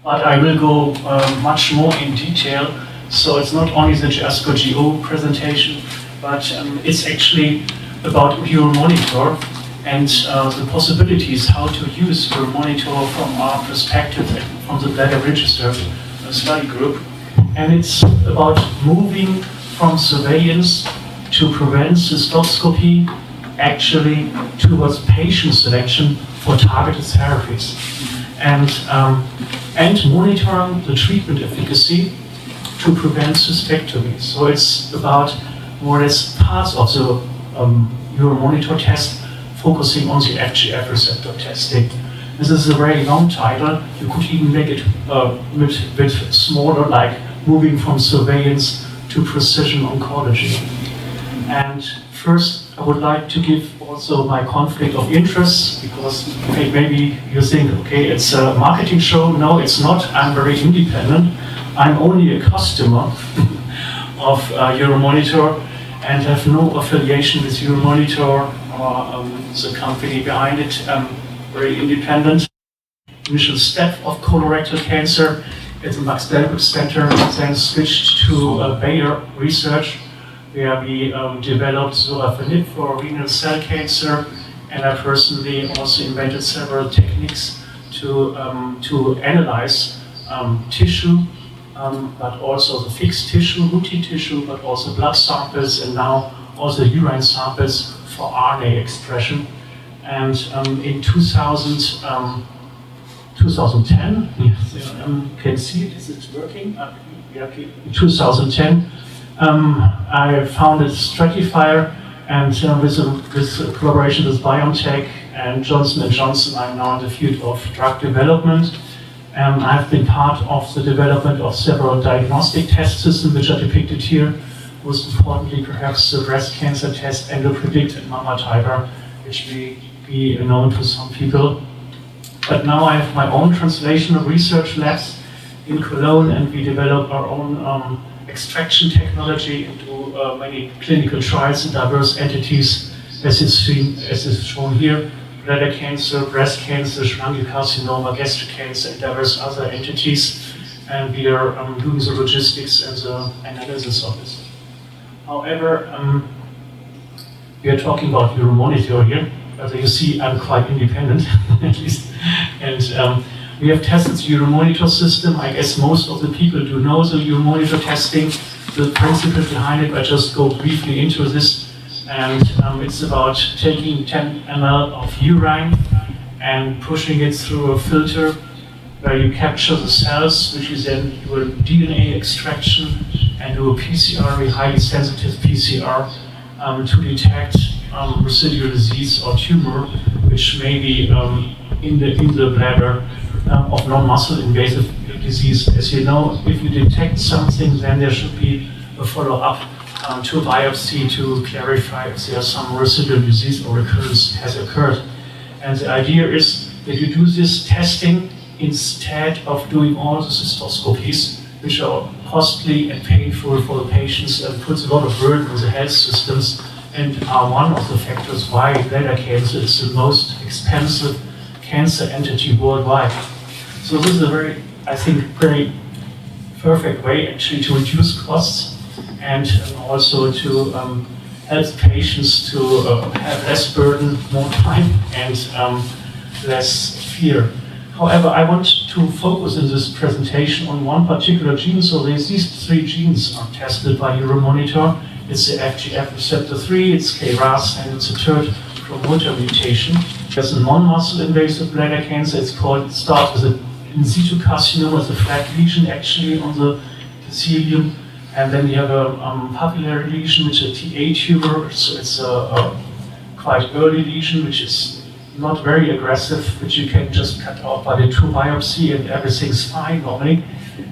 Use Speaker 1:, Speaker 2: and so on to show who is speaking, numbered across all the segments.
Speaker 1: but I will go much more in detail. So it's not only the ASCO-GO presentation, but it's actually about Uromonitor and the possibilities how to use Uromonitor from our perspective and from the bladder register study group. And it's about moving from surveillance to prevent cystoscopy actually towards patient selection for targeted therapies. And monitoring the treatment efficacy to prevent cystectomy. So it's about more or less parts of the Uromonitor test focusing on the FGF receptor testing. This is a very long title. You could even make it a bit smaller, like moving from surveillance to precision oncology. And first, I would like to give also my conflict of interest, because maybe you think, okay, it's a marketing show. No, it's not. I'm very independent. I'm only a customer of Uromonitor and have no affiliation with Uromonitor or the company behind it. Very independent. Initial step of colorectal cancer at the Max Delbrück Center, then switched to Bayer Research, where we developed sorafenib for renal cell cancer, and I personally also invented several techniques to analyze tissue, but also the fixed tissue, multi-tissue, but also blood samples, and now also urine samples for RNA expression. And in 2010, you can see it, is it working? In 2010, I founded Stratifier, and with collaboration with BioNTech and Johnson & Johnson, I'm now in the field of drug development. I've been part of the development of several diagnostic test systems, which are depicted here. Most importantly, perhaps the breast cancer test, EndoPredict and MammaTiger, which may be known to some people. But now I have my own translational research labs in Cologne, and we develop our own extraction technology into many clinical trials in diverse entities, as is shown here: bladder cancer, breast cancer, cholangiocarcinoma, gastric cancer, and diverse other entities. And we are doing the logistics and the analysis of this. However, we are talking about Uromonitor here. As you see, I'm quite independent, at least. And we have tested the Uromonitor system. I guess most of the people do know the Uromonitor testing, the principle behind it. I just go briefly into this. And it's about taking 10 ml of urine and pushing it through a filter where you capture the cells, which is then do a DNA extraction and do a PCR, a highly sensitive PCR, to detect residual disease or tumor, which may be in the bladder of non-muscle invasive disease. As you know, if you detect something, then there should be a follow-up to a biopsy to clarify if there's some residual disease or recurrence has occurred. And the idea is that you do this testing instead of doing all the cystoscopies, which are costly and painful for the patients and puts a lot of burden on the health systems, and are one of the factors why bladder cancer is the most expensive cancer entity worldwide. So this is a very, I think, very perfect way actually to reduce costs and also to help patients to have less burden, more time, and less fear. However, I want to focus in this presentation on one particular gene. So these three genes are tested by Uromonitor. It's the FGF receptor 3, it's KRAS, and it's a third promoter mutation. There's a non-muscle invasive bladder cancer. It starts with an in situ carcinoma, it's a flat lesion actually on the epithelium. And then you have a papillary lesion, which is a TA tumor. So it's a quite early lesion, which is not very aggressive, which you can just cut out by the true biopsy and everything's fine normally.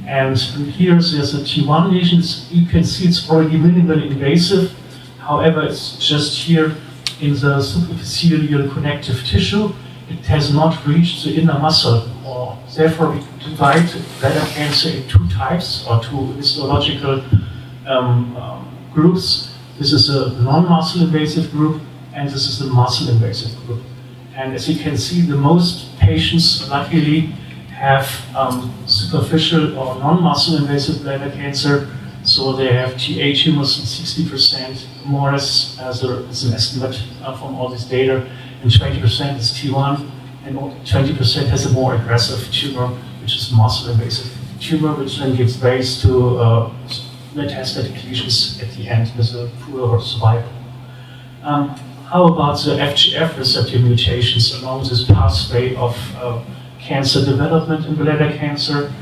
Speaker 1: And here there's a T1 lesion. You can see it's already minimally invasive. However, it's just here in the superficial connective tissue. It has not reached the inner muscle. Or therefore, we divide bladder cancer in two types or two histological groups. This is a non-muscle invasive group, and this is the muscle invasive group. And as you can see, the most patients luckily have superficial or non-muscle invasive bladder cancer. So they have TA tumors in 60%, more or less as an estimate from all this data, and 20% is T1, and 20% has a more aggressive tumor, which is muscle invasive tumor, which then gives rise to metastatic lesions at the end with a poor survival. How about the FGF receptor mutations along this pathway of cancer development in bladder cancer?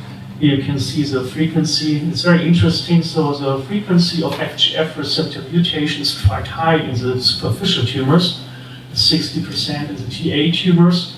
Speaker 1: Here you can see the frequency. It's very interesting. So the frequency of FGF receptor mutations is quite high in the superficial tumors, 60% in the TA tumors,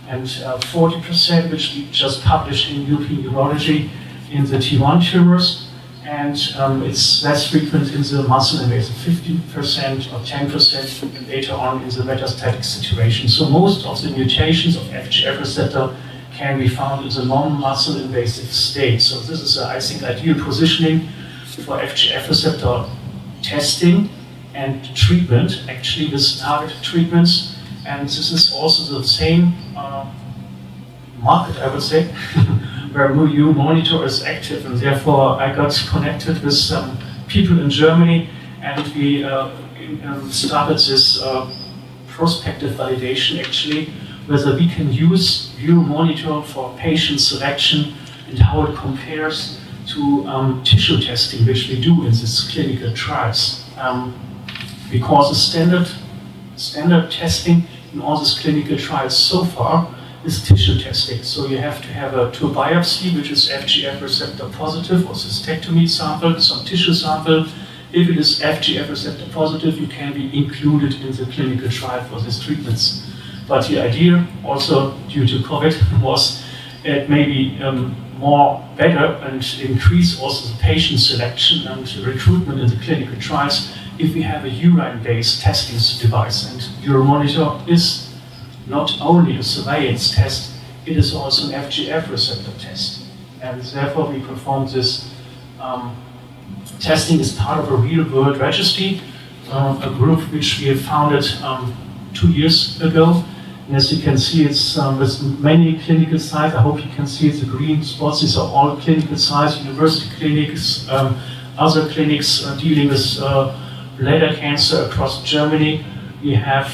Speaker 1: and 40%, which we just published in European Urology, in the T1 tumors. And it's less frequent in the muscle invasive, 15% or 10%, and later on in the metastatic situation. So most of the mutations of FGF receptor can be found in the non-muscle invasive state. So this is, I think, ideal positioning for FGF receptor testing and treatment, actually with targeted treatments. And this is also the same market, I would say, where Uromonitor is active, and therefore I got connected with some people in Germany, and we started this prospective validation, actually, whether we can use Uromonitor for patient selection and how it compares to tissue testing, which we do in these clinical trials. Because the standard testing in all these clinical trials so far is tissue testing. So you have to have a tube biopsy, which is FGF receptor positive, or cystectomy sample, some tissue sample. If it is FGF receptor positive, you can be included in the clinical trial for these treatments. But the idea, also due to COVID, was it may be more better and increase also the patient selection and recruitment in the clinical trials if we have a urine-based testing device. And Uromonitor is not only a surveillance test, it is also an FGF receptor test. And therefore we perform this testing as part of a real-world registry, a group which we have founded 2 years ago. And as you can see, it's with many clinical sites. I hope you can see the green spots. These are all clinical sites, university clinics, other clinics dealing with bladder cancer across Germany. We have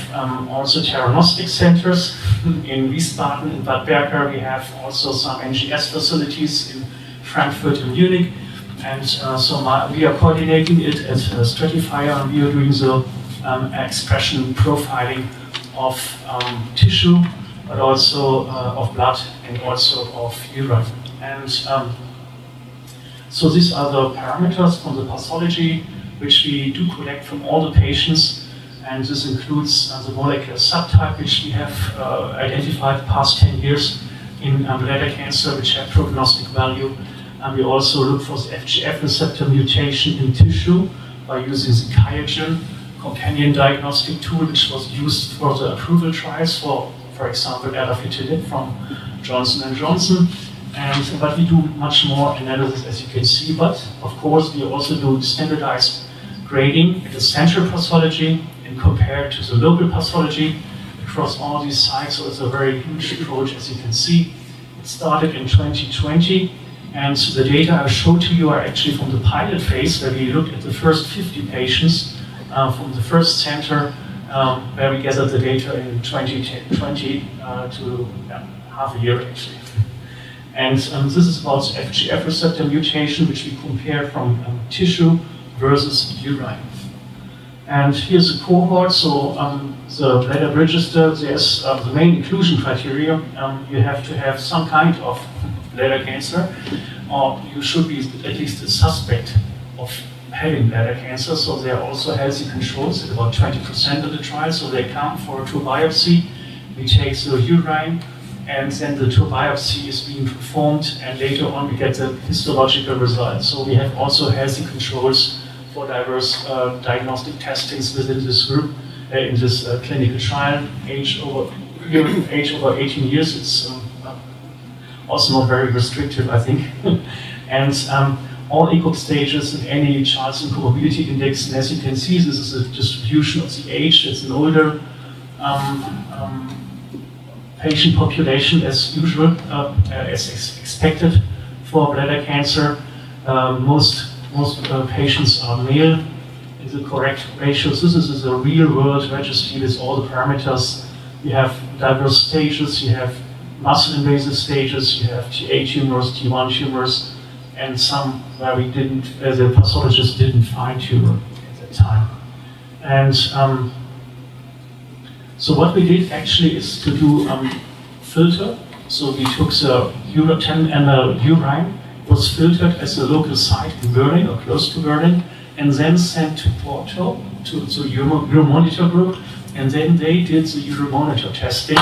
Speaker 1: also theranostic centers in Wiesbaden, in Bad Berka. We have also some NGS facilities in Frankfurt and Munich. And we are coordinating it at Stratifier, and we are doing the expression profiling of tissue, but also of blood and also of urine. And so these are the parameters from the pathology which we do collect from all the patients. And this includes the molecular subtype, which we have identified the past 10 years in bladder cancer, which have prognostic value. And we also look for the FGF receptor mutation in tissue by using the QIAGEN companion diagnostic tool, which was used for the approval trials for example, erdafitinib from Johnson & Johnson. But we do much more analysis, as you can see. But of course, we also do standardized grading at the central pathology and compared to the local pathology across all these sites. So it's a very huge approach, as you can see. It started in 2020, and the data I showed to you are actually from the pilot phase, where we looked at the first 50 patients from the first center, where we gathered the data in 2020 to half a year, actually. And this is about the FGF receptor mutation, which we compare from tissue versus urine. And here's the cohort. So the bladder register, there's the main inclusion criteria. You have to have some kind of bladder cancer, or you should be at least a suspect of having bladder cancer. So there are also healthy controls at about 20% of the trial. So they come for a tube biopsy. We take the urine, and then the tube biopsy is being performed, and later on we get the histological results. So we have also healthy controls for diverse diagnostic testings within this group, in this clinical trial. Age over 18 years, it's also not very restrictive, I think. And all ECOG stages and any Charlson comorbidity index, and as you can see, this is a distribution of the age. It's an older patient population as usual, as expected for bladder cancer. Most patients are male in the correct ratios. This is a real-world registry with all the parameters. You have diverse stages, you have muscle-invasive stages, you have TA tumors, T1 tumors, and some where the pathologist didn't find tumor at that time. And so what we did actually is to do filter. So we took the 10 ml urine, was filtered as a local site in Berlin or close to Berlin, and then sent to Porto, to the Uromonitor group, and then they did the Uromonitor testing,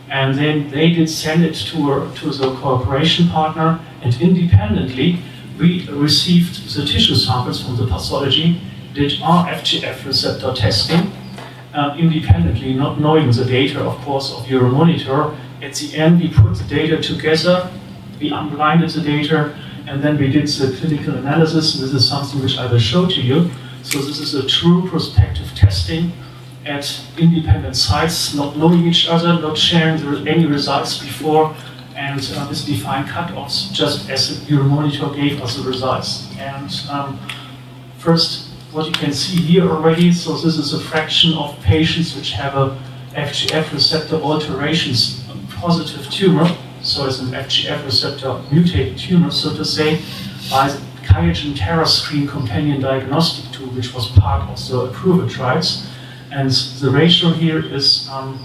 Speaker 1: and then they did send it to the cooperation partner, and independently we received the tissue samples from the pathology, did our FGF receptor testing, independently, not knowing the data, of course, of Uromonitor. At the end, we put the data together, we unblinded the data, and then we did the clinical analysis. This is something which I will show to you. So this is a true prospective testing at independent sites, not knowing each other, not sharing any results before, and with defined cutoffs, just as Uromonitor gave us the results. And first, what you can see here already, so this is a fraction of patients which have a FGF receptor alterations positive tumor, so it's an FGF receptor mutated tumor, so to say, by the QIAGEN TerraScreen companion diagnostic tool, which was part of the approval trials. And the ratio here is, I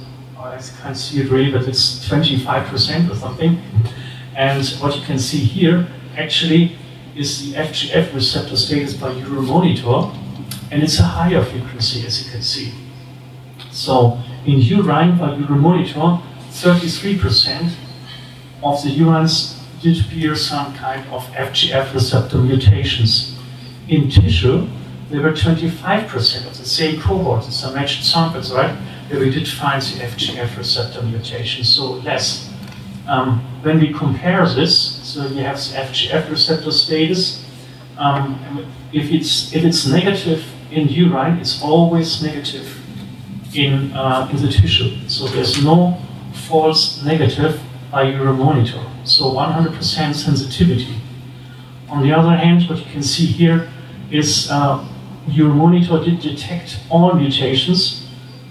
Speaker 1: can't see it really, but it's 25% or something. And what you can see here actually is the FGF receptor status by Uromonitor, and it's a higher frequency, as you can see. So in urine by Uromonitor, 33% of the urines did bear some kind of FGF receptor mutations. In tissue, there were 25% of the same cohort, it's a matched samples, right? Where we did find the FGF receptor mutations, so less. When we compare this, so we have the FGF receptor status. If it's negative in urine, it's always negative in the tissue. So there's no false negative by Uromonitor. So 100% sensitivity. On the other hand, what you can see here is Uromonitor did detect all mutations,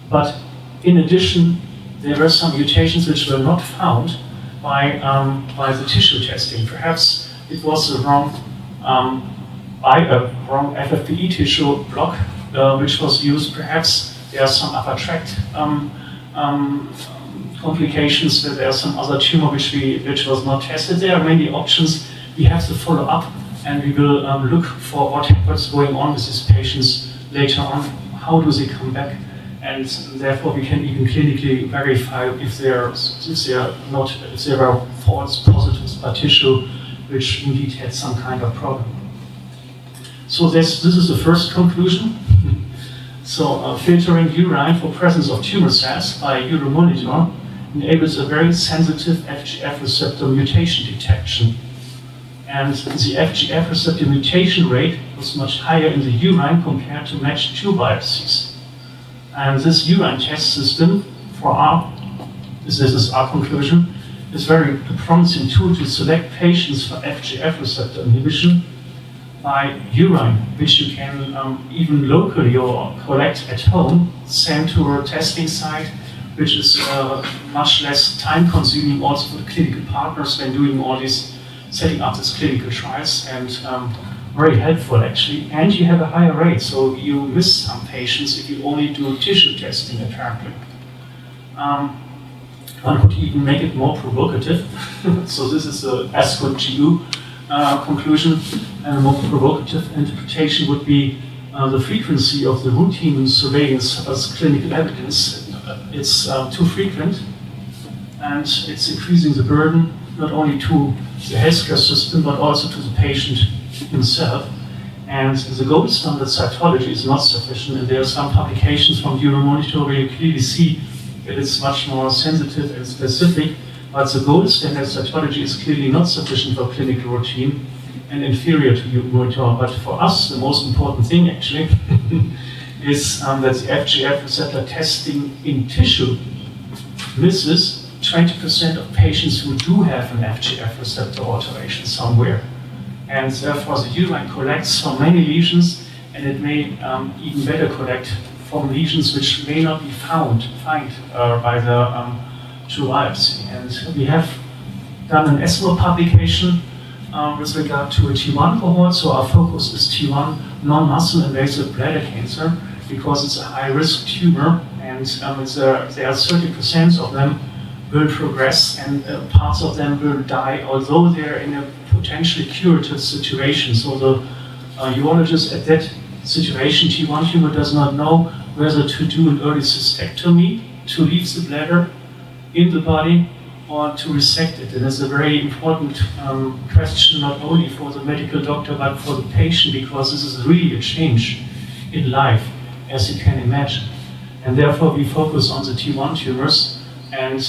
Speaker 1: but in addition, there were some mutations which were not found by the tissue testing. Perhaps it was the wrong FFPE tissue block which was used. Perhaps there are some upper tract complications, where there are some other tumor which was not tested. There are many options. We have to follow up, and we will look for what's going on with these patients later on. How do they come back? And therefore, we can even clinically verify if there are false positives by tissue, which indeed had some kind of problem. So this is the first conclusion. So filtering urine for presence of tumor cells by Uromonitor enables a very sensitive FGF receptor mutation detection. And the FGF receptor mutation rate was much higher in the urine compared to matched tube biopsies. And this urine test system, this is our conclusion, is very promising tool to select patients for FGF receptor inhibition by urine, which you can even locally or collect at home, send to a testing site, which is much less time consuming also for the clinical partners when doing all this, setting up these clinical trials, and very helpful actually. And you have a higher rate, so you miss some patients if you only do tissue testing apparently. One could even make it more provocative. So this is the ASCO GU conclusion, and a more provocative interpretation would be the frequency of the routine surveillance as clinical evidence. It's too frequent, and it's increasing the burden not only to the healthcare system but also to the patient himself. And the gold standard cytology is not sufficient, and there are some publications from Uromonitor where you clearly see that it's much more sensitive and specific, but the gold standard cytology is clearly not sufficient for clinical routine and inferior to Uromonitor. But for us, the most important thing actually is that the FGF receptor testing in tissue misses 20% of patients who do have an FGF receptor alteration somewhere. And therefore the urine collects from many lesions, and it may even better collect from lesions which may not be found by the true biopsy. And we have done an ESMO publication with regard to a T1 cohort, so our focus is T1 non-muscle invasive bladder cancer, because it's a high-risk tumor, and there are 30% of them will progress, and parts of them will die, although they're in a potentially curative situation. So the urologist at that situation, T1 tumor, does not know whether to do an early cystectomy to leave the bladder in the body or to resect it. And it's a very important question, not only for the medical doctor, but for the patient, because this is really a change in life, as you can imagine. And therefore we focus on the T1 tumors, and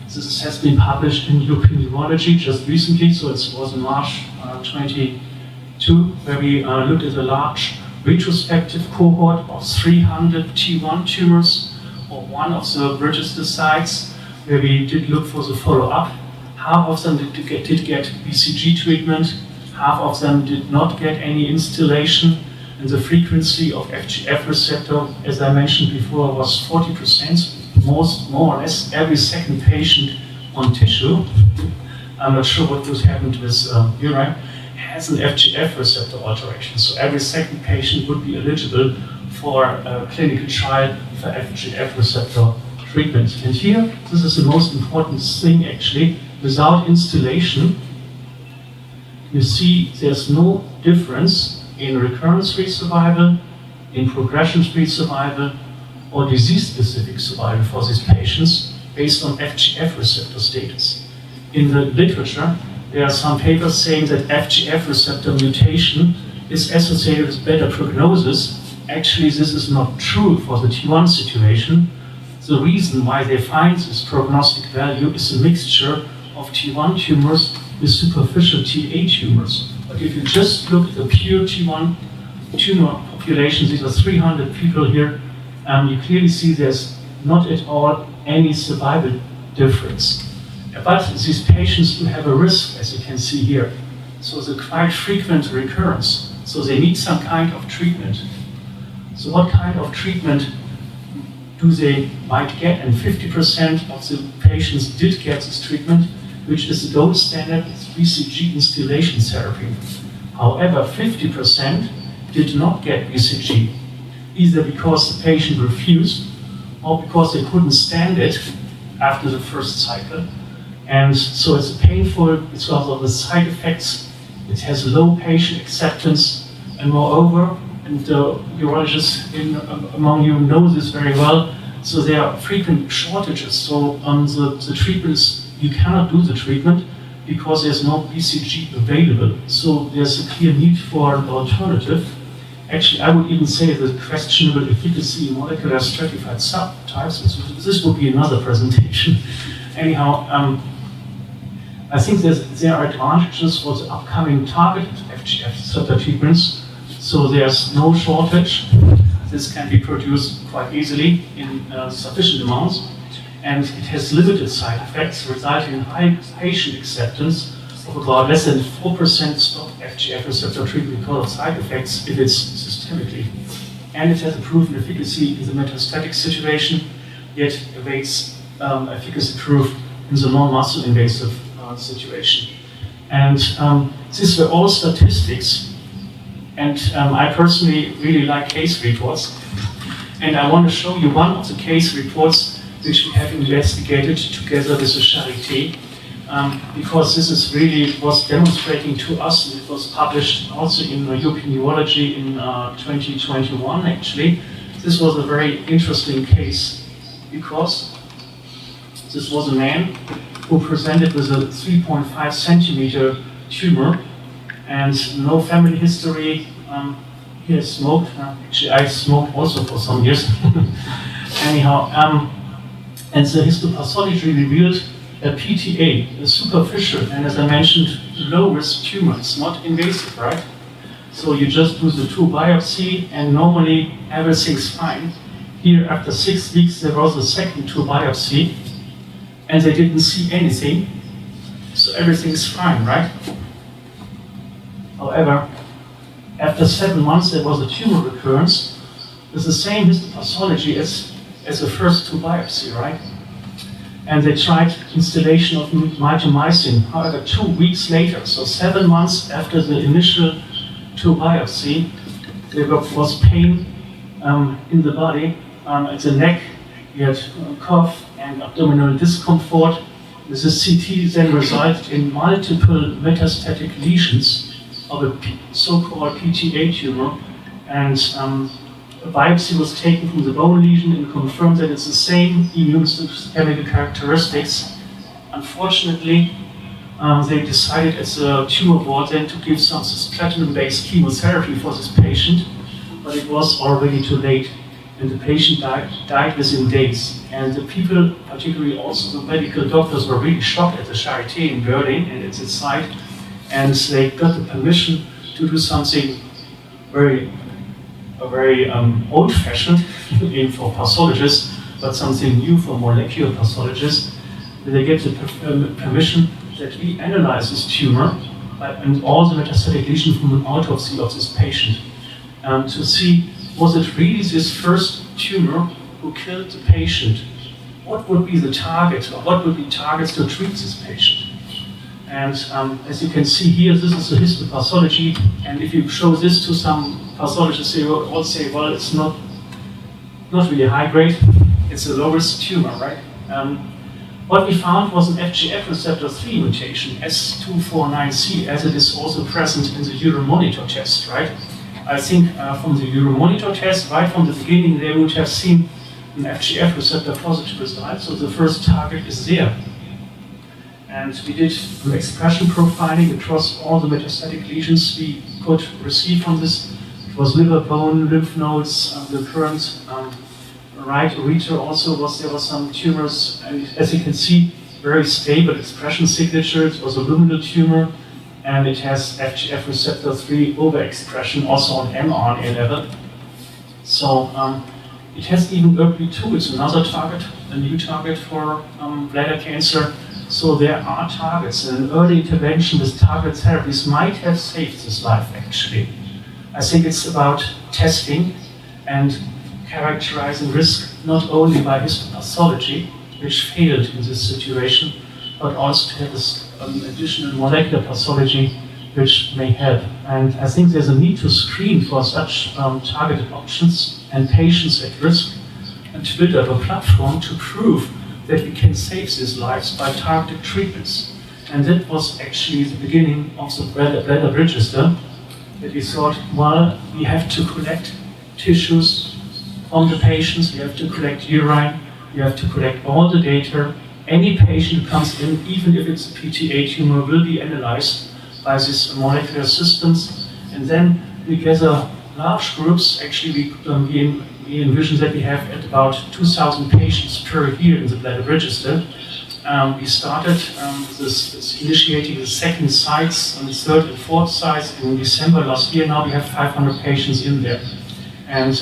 Speaker 1: this has been published in European Urology just recently, so it was in March 22, where we looked at a large retrospective cohort of 300 T1 tumors, or one of the register sites, where we did look for the follow-up. Half of them did get BCG treatment, half of them did not get any instillation, and the frequency of FGF receptor, as I mentioned before, was 40%. More or less every second patient on tissue, I'm not sure what would happen with urine, has an FGF receptor alteration. So every second patient would be eligible for a clinical trial for FGF receptor treatment. And here, this is the most important thing actually, without instillation, you see there's no difference in recurrence-free survival, in progression-free survival, or disease-specific survival for these patients based on FGF receptor status. In the literature, there are some papers saying that FGF receptor mutation is associated with better prognosis. Actually, this is not true for the T1 situation. The reason why they find this prognostic value is a mixture of T1 tumors with superficial Ta tumors. But if you just look at the pure T1 tumor population, these are 300 people here, you clearly see there's not at all any survival difference. But these patients do have a risk, as you can see here. So the quite frequent recurrence. So they need some kind of treatment. So what kind of treatment do they might get? And 50% of the patients did get this treatment, which is the gold standard, it's BCG instillation therapy. However, 50% did not get BCG, either because the patient refused or because they couldn't stand it after the first cycle. And so it's painful because of the side effects. It has low patient acceptance, and moreover, and the urologists among you know this very well, so there are frequent shortages. So the treatments, you cannot do the treatment because there's no BCG available. So there's a clear need for an alternative. Actually, I would even say the questionable efficacy in molecular stratified subtypes. This would be another presentation. Anyhow, I think there are advantages for the upcoming targeted FGF receptor treatments. So there's no shortage. This can be produced quite easily in sufficient amounts, and it has limited side effects, resulting in high patient acceptance of about less than 4% stop FGF receptor treatment because of side effects if it's systemically. And it has a proven efficacy in the metastatic situation, yet awaits efficacy proof in the non-muscle invasive situation. And these were all statistics, and I personally really like case reports. And I want to show you one of the case reports which we have investigated together with the Charité, because this is really was demonstrating to us, and it was published also in European Urology in 2021 actually. This was a very interesting case because this was a man who presented with a 3.5 centimeter tumor and no family history. He has smoked. Actually, I smoked also for some years. Anyhow, and the histopathology revealed a PTA, a superficial, and as I mentioned, low-risk tumor. It's not invasive, right? So you just do the 2 biopsy, and normally everything's fine. Here, after 6 weeks, there was a second 2 biopsy, and they didn't see anything, so everything's fine, right? However, after 7 months, there was a tumor recurrence with the same histopathology as the first 2 biopsies, right? And they tried installation of mitomycin. However, 2 weeks later, so 7 months after the initial 2 biopsy, there was pain in the body, at the neck. You had cough and abdominal discomfort. This CT then resulted in multiple metastatic lesions of a so-called PTA tumor, and a biopsy was taken from the bone lesion and confirmed that it's the same immunochemical characteristics. Unfortunately, they decided at the tumor board then to give some cisplatin-based chemotherapy for this patient, but it was already too late, and the patient died within days. And the people, particularly also the medical doctors, were really shocked at the Charité in Berlin and at its site, and they got the permission to do something very old-fashioned for pathologists, but something new for molecular pathologists. They get the permission that we analyze this tumor and all the metastatic lesions from an autopsy of this patient to see, was it really this first tumor who killed the patient? What would be the target, or what would be targets to treat this patient? And as you can see here, this is the histopathology, and if you show this to some pathologists, they will all say, well, it's not really high grade, it's a low-risk tumor, right? What we found was an FGF receptor 3 mutation, S249C, as it is also present in the Uromonitor test, right? I think from the Uromonitor test, right from the beginning, they would have seen an FGF receptor positive result, so the first target is there. And we did expression profiling across all the metastatic lesions we could receive from this. It was liver, bone, lymph nodes, the current right ureter also there was some tumors, and as you can see, very stable expression signature. It was a luminal tumor, and it has FGF receptor 3 overexpression also on mRNA level. So it has even ERB2, it's another target, a new target for bladder cancer. So there are targets, and early intervention with target therapies might have saved this life, actually. I think it's about testing and characterizing risk not only by histopathology, which failed in this situation, but also to have this additional molecular pathology, which may help. And I think there's a need to screen for such targeted options and patients at risk, and to build up a platform to prove that we can save these lives by targeted treatments. And that was actually the beginning of the bladder register, that we thought, well, we have to collect tissues from the patients, we have to collect urine, we have to collect all the data. Any patient who comes in, even if it's a PTA tumor, will be analyzed by these molecular systems. And then we gather large groups. Actually, we envision that we have at about 2,000 patients per year in the bladder register. We started initiating the second sites and the third and fourth sites in December last year. Now we have 500 patients in there. And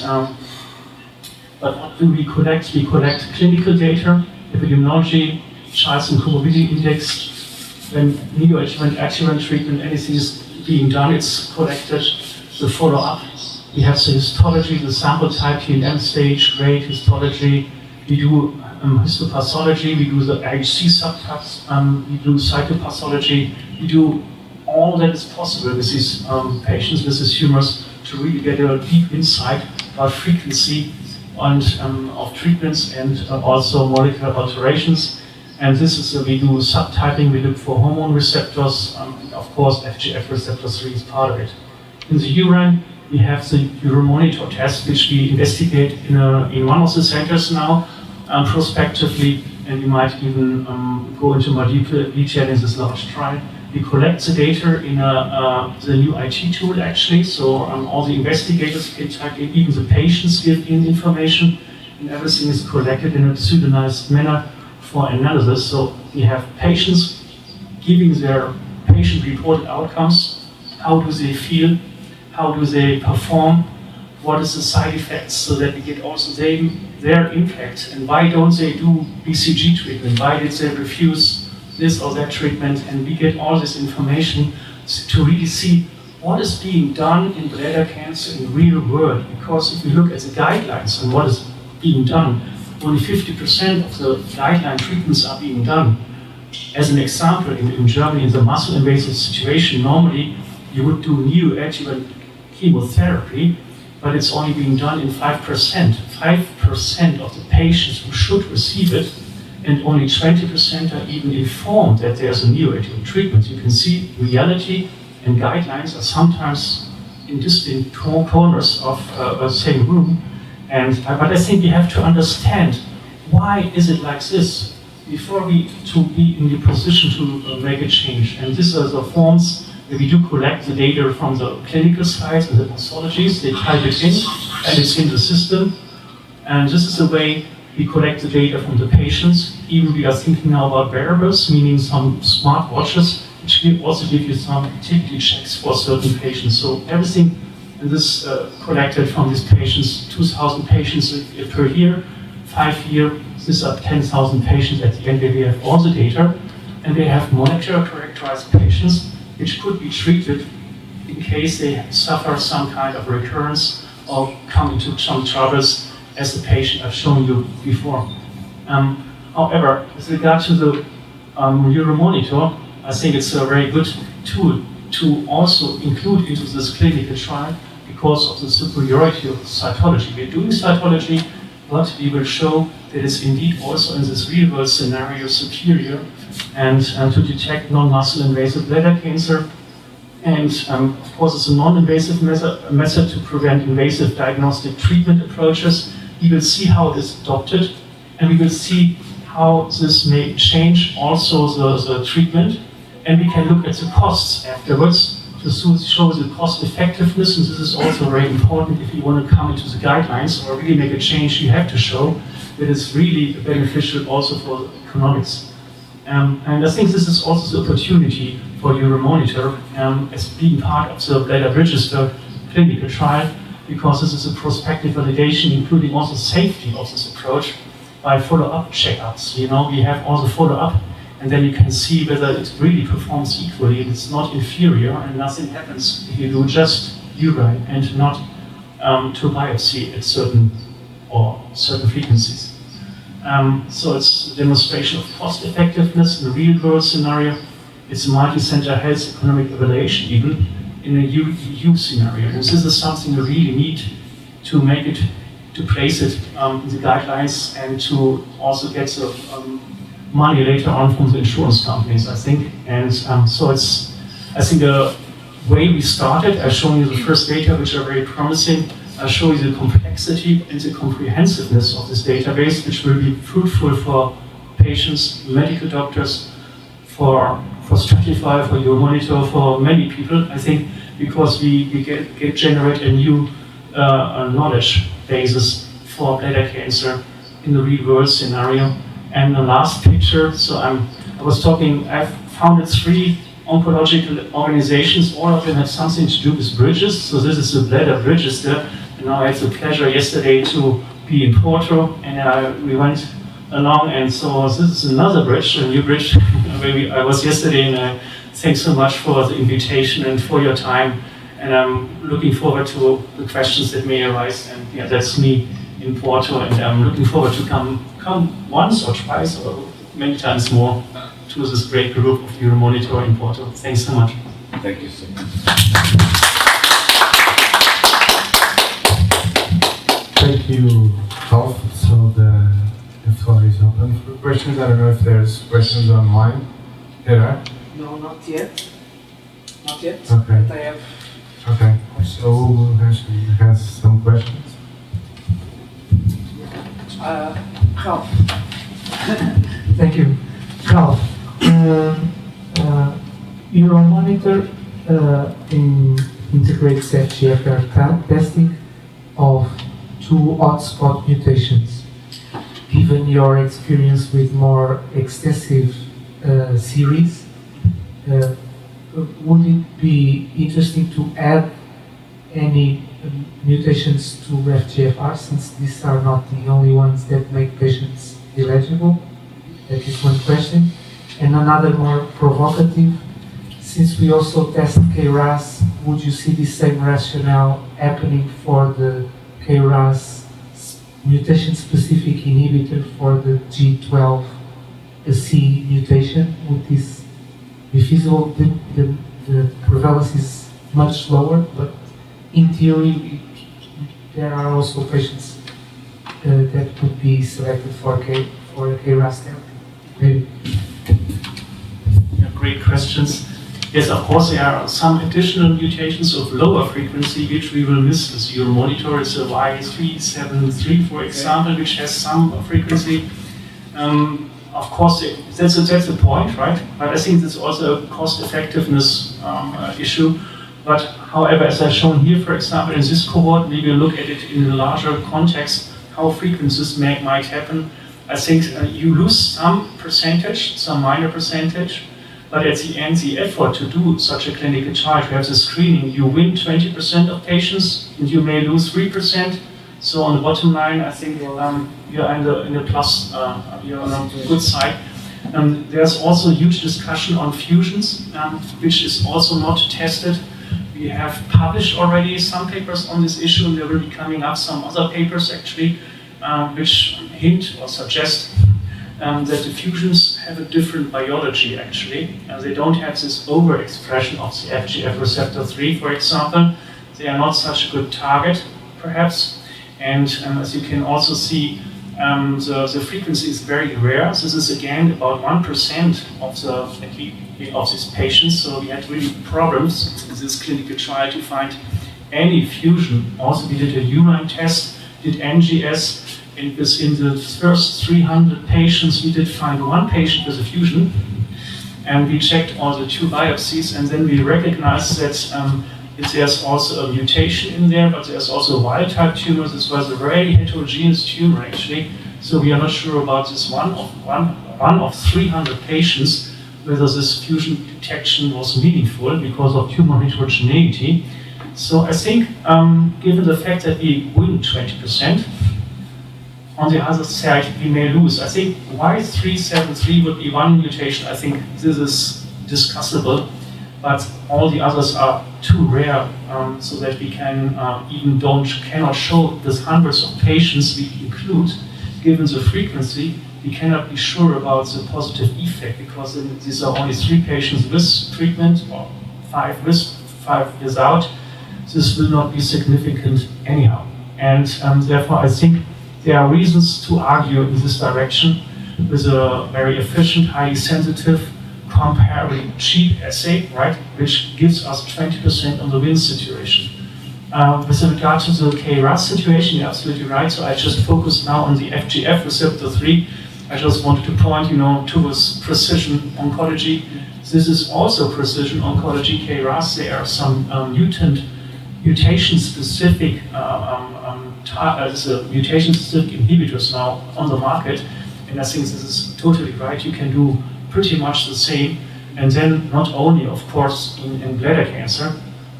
Speaker 1: but what do we collect? We collect clinical data, epidemiology, Charles and comorbidity index. When neoadjuvant, adjuvant treatment, anything is being done, it's collected. The follow-up. We have the histology, the sample type, TNM stage, grade, histology. We do histopathology, we do the IHC subtypes, we do cytopathology. We do all that is possible with these patients, with these tumors, to really get a deep insight about frequency and of treatments and also molecular alterations. And this is we do subtyping, we look for hormone receptors, and of course FGF receptor 3 is part of it. In the urine, we have the Uromonitor test, which we investigate in one of the centers now, prospectively, and we might even go into more detail in this large trial. We collect the data in the new IT tool, actually, so all the investigators can type in, even the patients give in information, and everything is collected in a pseudonymized manner for analysis. So we have patients giving their patient-reported outcomes. How do they feel? How do they perform? What is the side effects? So that we get also, they their impact, and why don't they do BCG treatment? Why did they refuse this or that treatment? And we get all this information to really see what is being done in bladder cancer in the real world. Because if we look at the guidelines and what is being done, only 50% of the guideline treatments are being done. As an example, in Germany, in the muscle invasive situation, normally you would do neoadjuvant chemotherapy, but it's only being done in 5%. 5% of the patients who should receive it, and only 20% are even informed that there's a neoadjuvant treatment. You can see reality and guidelines are sometimes in distinct corners of the same room. But I think we have to understand, why is it like this before we to be in the position to make a change. And these are the forms where we do collect the data from the clinical sites and the pathologies. They type it in, and it's in the system. And this is the way we collect the data from the patients. Even we are thinking now about wearables, meaning some smart watches, which will also give you some activity checks for certain patients. So everything in this collected from these patients, 2,000 patients per year, 5 years, these are 10,000 patients at the end where we have all the data, and they have molecular characterized patients which could be treated in case they suffer some kind of recurrence or come into some troubles, as the patient I've shown you before. However, with regard to the Uromonitor, I think it's a very good tool to also include into this clinical trial because of the superiority of cytology. We're doing cytology, but we will show that it's indeed also in this real-world scenario superior and to detect non-muscle invasive bladder cancer. And of course, it's a non-invasive method to prevent invasive diagnostic treatment approaches. We will see how it is adopted, and we will see how this may change also the treatment. And we can look at the costs afterwards to show the cost effectiveness, and this is also very important if you want to come into the guidelines or really make a change. You have to show that it's really beneficial also for the economics. And I think this is also the opportunity for Uromonitor as being part of the bladder register clinical trial, because this is a prospective validation, including also safety of this approach by follow-up checkups. You know, we have also follow-up, and then you can see whether it really performs equally, and it's not inferior, and nothing happens if you do just urine and not to biopsy at certain frequencies. So it's a demonstration of cost effectiveness in a real-world scenario. It's a multi-center health economic evaluation even in a EU scenario. And this is something we really need to make it, to place it in the guidelines and to also get the money later on from the insurance companies, I think. And so it's, I think, the way we started. I've shown you the first data, which are very promising. I'll show you the complexity and the comprehensiveness of this database, which will be fruitful for patients, medical doctors, for Stratify, for Uromonitor, for many people, I think, because we generate a new knowledge basis for bladder cancer in the real world scenario. And the last picture, so I've founded 3 oncological organizations. All of them have something to do with bridges. So this is the bladder register. And now I had the pleasure yesterday to be in Porto, and we went along, and so this is another bridge, a new bridge, where I was yesterday, and thanks so much for the invitation and for your time, and I'm looking forward to the questions that may arise, and yeah, that's me in Porto, and I'm looking forward to come once or twice or many times more to this great group of Uromonitor in Porto. Thanks so much.
Speaker 2: Thank you so much. Thank you, Prof. So the floor is open for questions. I don't know if there's questions online. There are?
Speaker 3: No, not yet. Not yet.
Speaker 2: Okay.
Speaker 3: But I have.
Speaker 2: Okay. So who actually has some questions?
Speaker 3: Ralph.
Speaker 4: Thank you. Ralph, Uromonitor integrates FGFR testing of 2 hotspot mutations. Given your experience with more extensive series, would it be interesting to add any mutations to FGFR, since these are not the only ones that make patients eligible? That is one question. And another more provocative, since we also test KRAS, would you see the same rationale happening for the KRAS mutation-specific inhibitor for the G12C mutation? Would this be feasible? The prevalence is much lower, but in theory, there are also patients that could be selected for KRAS therapy. Maybe.
Speaker 1: Yeah, great questions. Yes, of course, there are some additional mutations of lower frequency which we will miss with Uromonitor. It's a Y373, for example, which has some frequency. Of course, that's the point, right? But I think it's also a cost-effectiveness issue. But however, as I've shown here, for example, in this cohort, maybe look at it in a larger context, how frequencies might happen. I think you lose some percentage, some minor percentage, but at the end, the effort to do such a clinical trial, to have the screening, you win 20% of patients, and you may lose 3%. So on the bottom line, I think you're in the plus, you're on the good side. There's also a huge discussion on fusions, which is also not tested. We have published already some papers on this issue, and there will be coming up some other papers actually, which hint or suggest that the fusions have a different biology actually. They don't have this overexpression of the FGF receptor 3, for example. They are not such a good target, perhaps. And as you can also see, the frequency is very rare. This is again about 1% of these patients. So we had really problems in this clinical trial to find any fusion. Also, we did a urine test, did NGS. And within the first 300 patients, we did find one patient with a fusion. And we checked all the 2 biopsies, and then we recognized that there's also a mutation in there, but there's also wild type tumors. This was a very heterogeneous tumor actually. So we are not sure about this one of 300 patients, whether this fusion detection was meaningful because of tumor heterogeneity. So I think, given the fact that we win 20%, on the other side, we may lose. I think Y373 would be one mutation. I think this is discussable, but all the others are too rare, so that we can cannot show this hundreds of patients we include. Given the frequency, we cannot be sure about the positive effect because these are only 3 patients with treatment or 5 with, 5 without. This will not be significant anyhow, and therefore I think there are reasons to argue in this direction with a very efficient, highly sensitive, comparably cheap assay, right, which gives us 20% on the win situation. With regard to the KRAS situation, you're absolutely right. So I just focus now on the FGF receptor 3. I just wanted to point, towards precision oncology. This is also precision oncology. KRAS, there are some mutation-specific mutation-specific inhibitors now on the market, and I think this is totally right. You can do pretty much the same, and then not only, of course, in bladder cancer,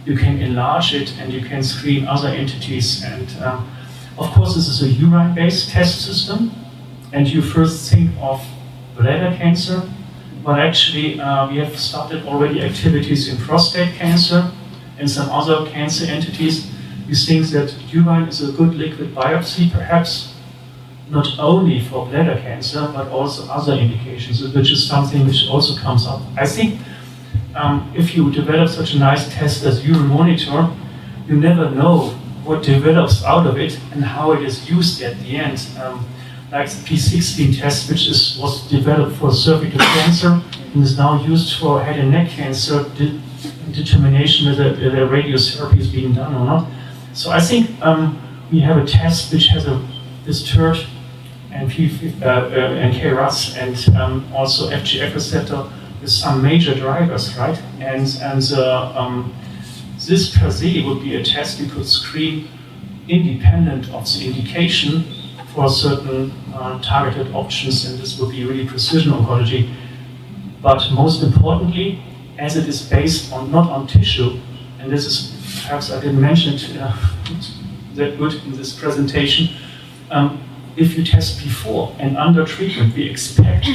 Speaker 1: you can enlarge it and you can screen other entities. And of course, this is a urine-based test system, and you first think of bladder cancer, but actually we have started already activities in prostate cancer and some other cancer entities. We think that urine is a good liquid biopsy, perhaps not only for bladder cancer, but also other indications, which is something which also comes up. I think if you develop such a nice test as Uromonitor, you never know what develops out of it and how it is used at the end. Like the P16 test, which was developed for cervical cancer and is now used for head and neck cancer determination whether radiotherapy is being done or not. So I think we have a test which has this TERT and KRAS and also FGF receptor with some major drivers, right? And this per se would be a test you could screen independent of the indication for certain targeted options, and this would be really precision oncology. But most importantly, as it is based on not on tissue, and this is perhaps I didn't mention it that good in this presentation. If you test before and under treatment, we expect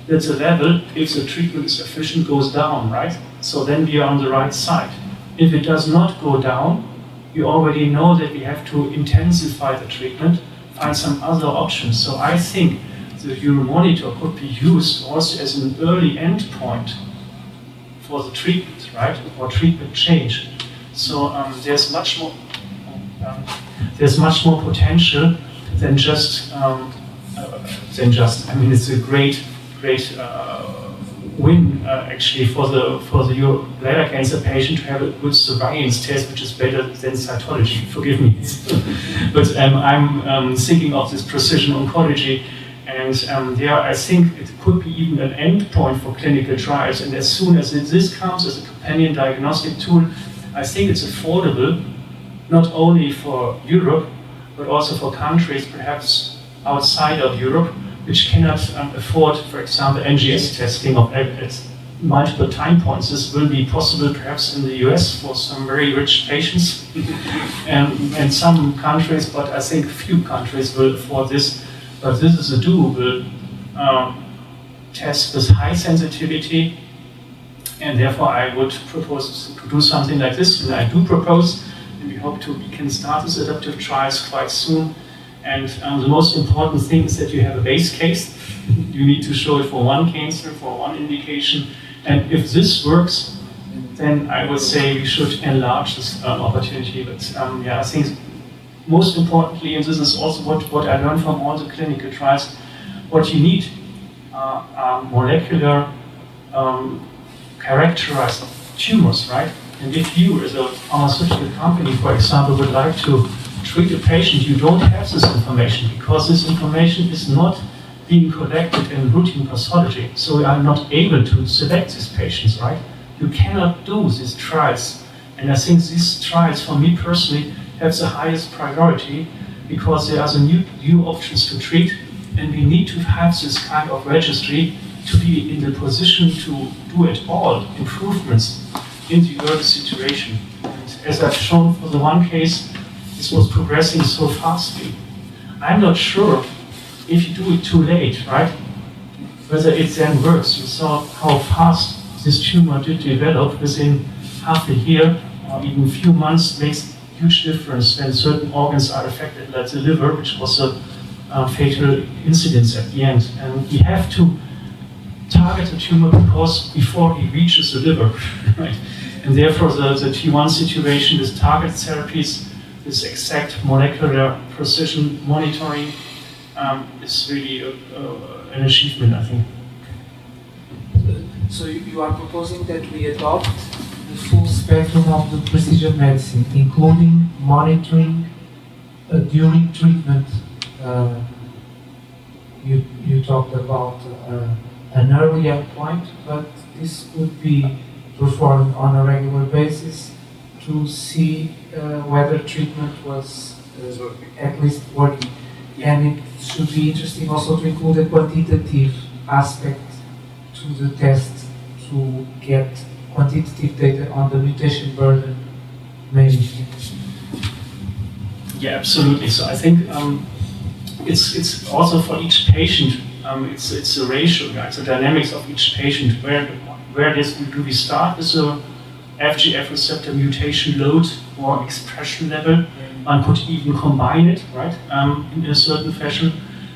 Speaker 1: that the level, if the treatment is efficient, goes down, right? So then we are on the right side. If it does not go down, we already know that we have to intensify the treatment, find some other options. So I think the Uromonitor could be used also as an early endpoint for the treatment, right? Or treatment change. So there's much more potential than just. I mean, it's a great win actually for the bladder cancer patient to have a good surveillance test, which is better than cytology. Forgive me, but I'm thinking of this precision oncology, and there I think it could be even an endpoint for clinical trials. And as soon as this comes as a companion diagnostic tool, I think it's affordable not only for Europe but also for countries perhaps outside of Europe, which cannot afford, for example, NGS testing at multiple time points. This will be possible perhaps in the US for some very rich patients and some countries, but I think few countries will afford this. But this is a doable test with high sensitivity, and therefore I would propose to do something like this, and I do propose, and we hope we can start this adaptive trials quite soon. And the most important thing is that you have a base case. You need to show it for one cancer, for one indication. And if this works, then I would say we should enlarge this opportunity. But yeah, I think most importantly, and this is also what I learned from all the clinical trials, what you need are molecular characterized tumors, right? And if you, as a pharmaceutical company, for example, would like to treat a patient, you don't have this information because this information is not being collected in routine pathology. So you are not able to select these patients, right? You cannot do these trials. And I think these trials, for me personally, have the highest priority because there are the new options to treat, and we need to have this kind of registry to be in the position to do at all improvements in the early situation. And as I've shown for the one case, this was progressing so fastly. I'm not sure if you do it too late, right? Whether it then works. You saw how fast this tumor did develop within half a year or even a few months. Makes huge difference when certain organs are affected, like the liver, which was a fatal incidence at the end. And we have to target the tumor before he reaches the liver, right? And therefore the T1 situation, this target therapies, this exact molecular precision monitoring is really an achievement, I think.
Speaker 4: So you are proposing that we adopt the full spectrum of the precision medicine, including monitoring during treatment. You talked about an early endpoint, but this could be performed on a regular basis to see whether treatment was at least working. And it should be interesting also to include a quantitative aspect to the test to get quantitative data on the mutation burden, maybe.
Speaker 1: Yeah, absolutely. So I think it's also for each patient. It's a ratio, right? The dynamics of each patient. Where do we start with a FGF receptor mutation load or expression level? One could even combine it, right, in a certain fashion,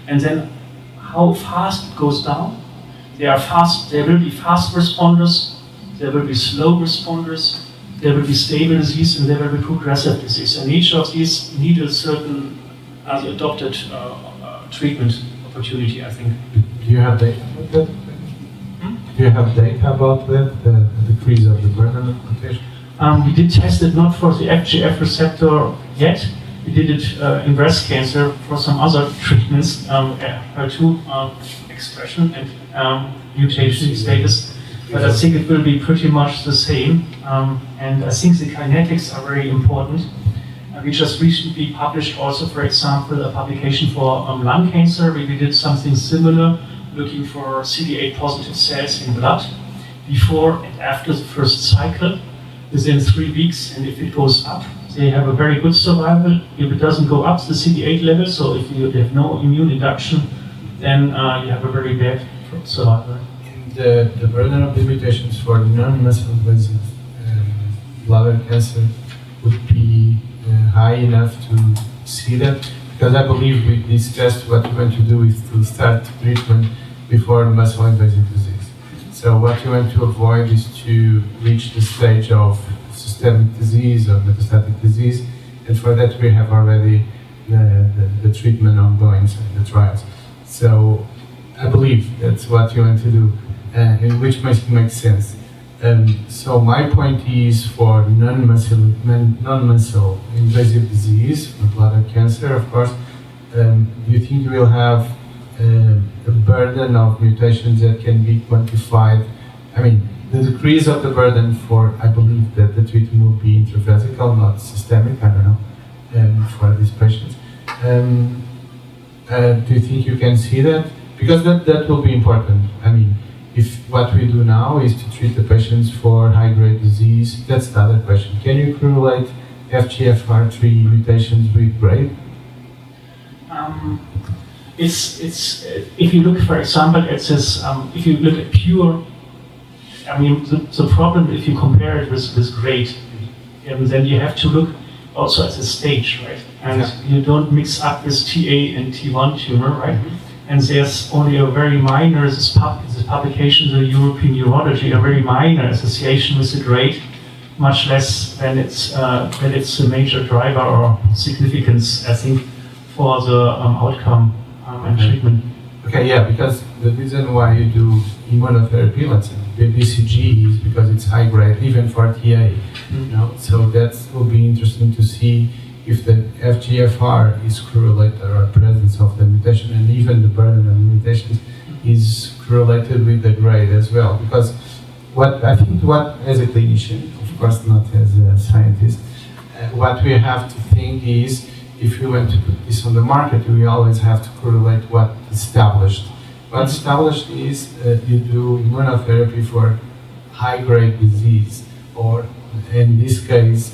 Speaker 1: and then how fast it goes down. There will be fast responders, there will be slow responders, there will be stable disease, and there will be progressive disease. And each of these need a certain adopted treatment opportunity, I think.
Speaker 2: Do you have data about that? Do you have data about that, the decrease of the burden of mutation?
Speaker 1: We did test it not for the FGF receptor yet. We did it in breast cancer for some other treatments, HER2 expression and mutation status. But I think it will be pretty much the same. And I think the kinetics are very important. We just recently published also, for example, a publication for lung cancer where we did something similar, looking for CD8 positive cells in blood before and after the first cycle. within 3 weeks, and if it goes up, they have a very good survival. If it doesn't go up to the CD8 level, so if you have no immune induction, then you have a very bad survival.
Speaker 2: The burden of the mutations for non-muscle invasive bladder cancer would be high enough to see that? Because I believe with this test, what you want to do is to start treatment before muscle invasive disease. So what you want to avoid is to reach the stage of systemic disease or metastatic disease, and for that we have already the treatment ongoing, so the trials. So I believe that's what you want to do, and which makes sense. So my point is for non-muscle invasive disease, bladder cancer, of course, do you think you will have a burden of mutations that can be quantified? I mean, the decrease of the burden for, I believe that the treatment will be intravesical, not systemic, I don't know, for these patients. Do you think you can see that? Because that will be important. I mean, if what we do now is to treat the patients for high-grade disease, that's the other question. Can you correlate FGFR3 mutations with grade?
Speaker 1: It's if you look, for example, at this, if you look at pure, I mean, the problem if you compare it with grade, then you have to look also at the stage, right? And you don't mix up this TA and T1 tumor, right? And there's only a very minor, this publication in the European Urology, a very minor association with the grade, much less when it's a major driver or significance, I think, for the outcome and treatment.
Speaker 2: Okay, yeah, because the reason why you do immunotherapy, let's say, the BCG, is because it's high grade, even for TA. You know? So that will be interesting to see if the FGFR is correlated or presence of the mutation, and even the burden of mutations is correlated with the grade as well. Because what as a clinician, of course not as a scientist, what we have to think is, if you want to put this on the market, we always have to correlate what established. What established is you do immunotherapy for high-grade disease, or in this case,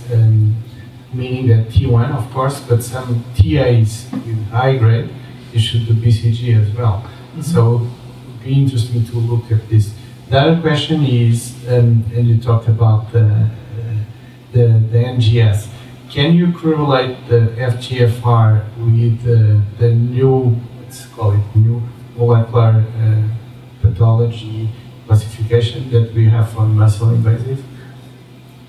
Speaker 2: meaning that T1, of course, but some TAs with high grade, you should do BCG as well. So it would be interesting to look at this. The other question is, and you talked about the NGS. Can you correlate the FGFR with the new, let's call it new molecular pathology classification that we have on muscle invasive?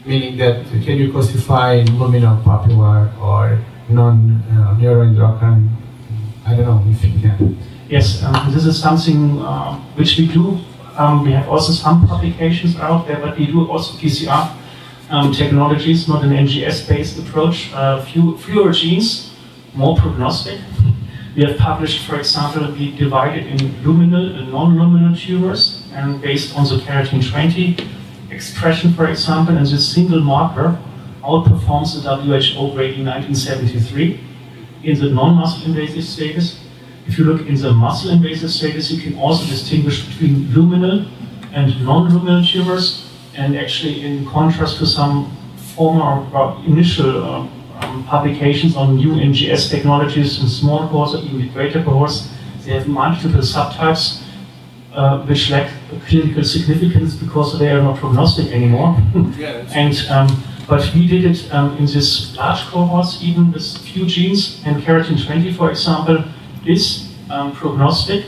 Speaker 2: Meaning that, can you classify luminopapular or non-neuroendocrine? I don't know if you can.
Speaker 1: Yes, this is something which we do. We have also some publications out there, but we do also PCR technologies, not an NGS-based approach. Fewer genes, more prognostic. We have published, for example, we divided in luminal and non-luminal tumors, and based on the keratin 20 expression, for example, and this single marker outperforms the WHO grading 1973 in the non-muscle invasive status. If you look in the muscle invasive status, you can also distinguish between luminal and non-luminal tumors, and actually in contrast to some former or initial publications on new NGS technologies in small cohorts or even greater cohorts, they have multiple subtypes which lack clinical significance because they are not prognostic anymore. But we did it in this large cohorts, even with few genes, and keratin 20, for example, is prognostic,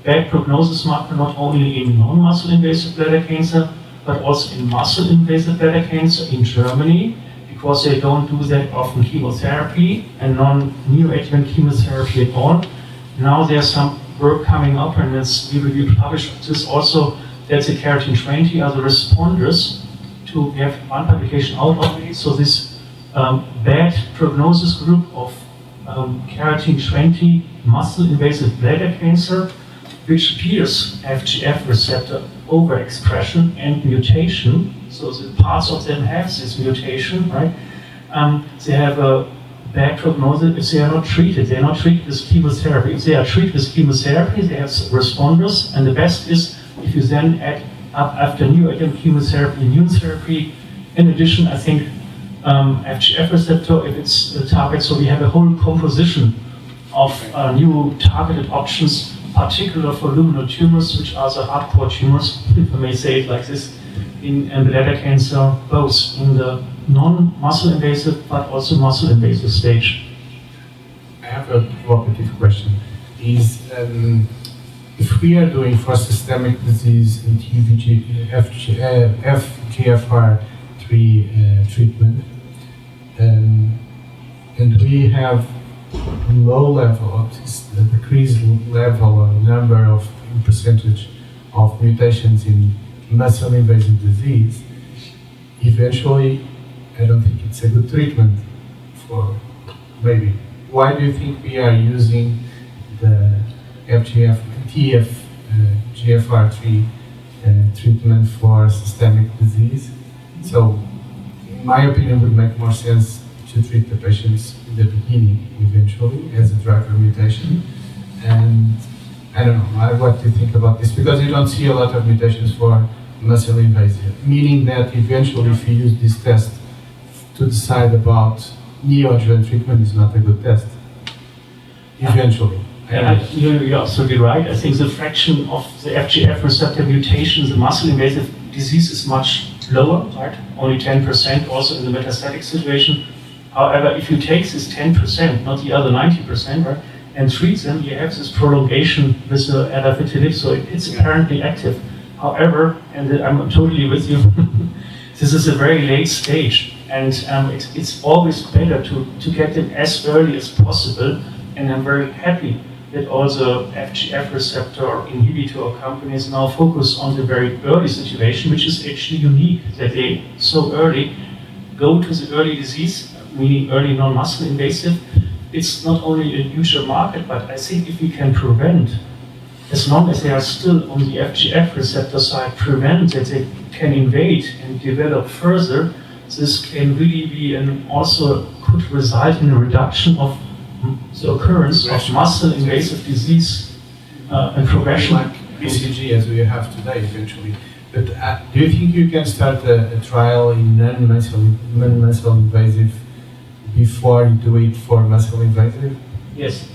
Speaker 1: bad prognosis marker not only in non-muscle invasive bladder cancer, but also in muscle invasive bladder cancer in Germany, because they don't do that often chemotherapy and non-neoadjuvant chemotherapy at all. Now there's some work coming up, and we will publish this also, that the keratin 20 are the responders to, we have one publication out already, so this bad prognosis group of keratin 20 muscle invasive bladder cancer, which appears FGF receptor overexpression and mutation, so the parts of them have this mutation, right? They have a bad prognosis if they are not treated. They are not treated with chemotherapy. If they are treated with chemotherapy, they have responders, and the best is if you then add up after neoadjuvant chemotherapy, immune therapy, In addition, I think FGF receptor, if it's the target, so we have a whole composition of new targeted options, particularly for luminal tumors, which are the hardcore tumors, if I may say it like this, in bladder cancer, both in the non-muscle invasive but also muscle invasive stage.
Speaker 2: I have a provocative question. If we are doing for systemic disease in FGFR3 treatment, and we have low level of decreased level or number of percentage of mutations in muscle invasive disease, eventually I don't think it's a good treatment for maybe. Why do you think we are using the GFR3 treatment for systemic disease? So, in my opinion, it would make more sense to treat the patients in the beginning, eventually, as a driver mutation. And I don't know, what do you think about this? Because you don't see a lot of mutations for muscle invasive, meaning that eventually, if you use this test to decide about neoadjuvant treatment, is not a good test. Eventually.
Speaker 1: You're absolutely right. I think the fraction of the FGF receptor mutation in the muscle invasive disease is much lower, right? Only 10% also in the metastatic situation. However, if you take this 10%, not the other 90%, right, and treat them, you have this prolongation with the adafrutinib, so it's apparently active. However, and I'm totally with you, this is a very late stage, and it's always better to get them as early as possible, and I'm very happy that all the FGF receptor inhibitor companies now focus on the very early situation, which is actually unique, that they so early go to the early disease, meaning early non-muscle invasive. It's not only a huge market, but I think if we can prevent, as long as they are still on the FGF receptor side, prevent that they can invade and develop further, this can really be, and also could result in a reduction of the occurrence of muscle invasive disease and progression.
Speaker 2: Like BCG as we have today, eventually. But do you think you can start a trial in non-muscle invasive before you do it for muscle invasive?
Speaker 1: Yes.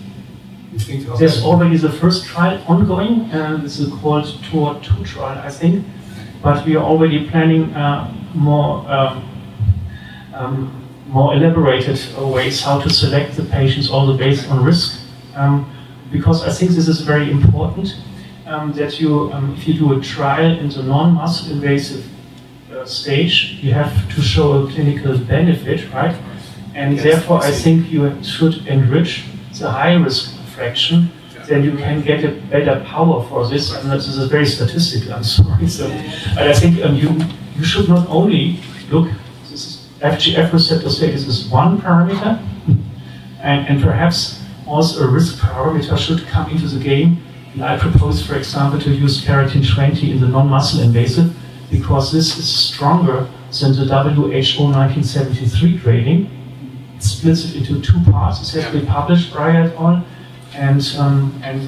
Speaker 2: You think so?
Speaker 1: There's already the first trial ongoing, and this is called Doutor 2 trial, I think. But we are already planning more elaborated ways how to select the patients, also based on risk, because I think this is very important, that you, if you do a trial in the non-muscle invasive stage, you have to show a clinical benefit, right? And yes, therefore I think you should enrich the high-risk fraction, then you can get a better power for this, and this is very statistical, I'm sorry. So, but I think you should not only look, FGF receptor status is one parameter, and perhaps also a risk parameter should come into the game. And I propose, for example, to use keratin 20 in the non-muscle invasive, because this is stronger than the WHO 1973 grading. It splits it into two parts. It has been published by et al. And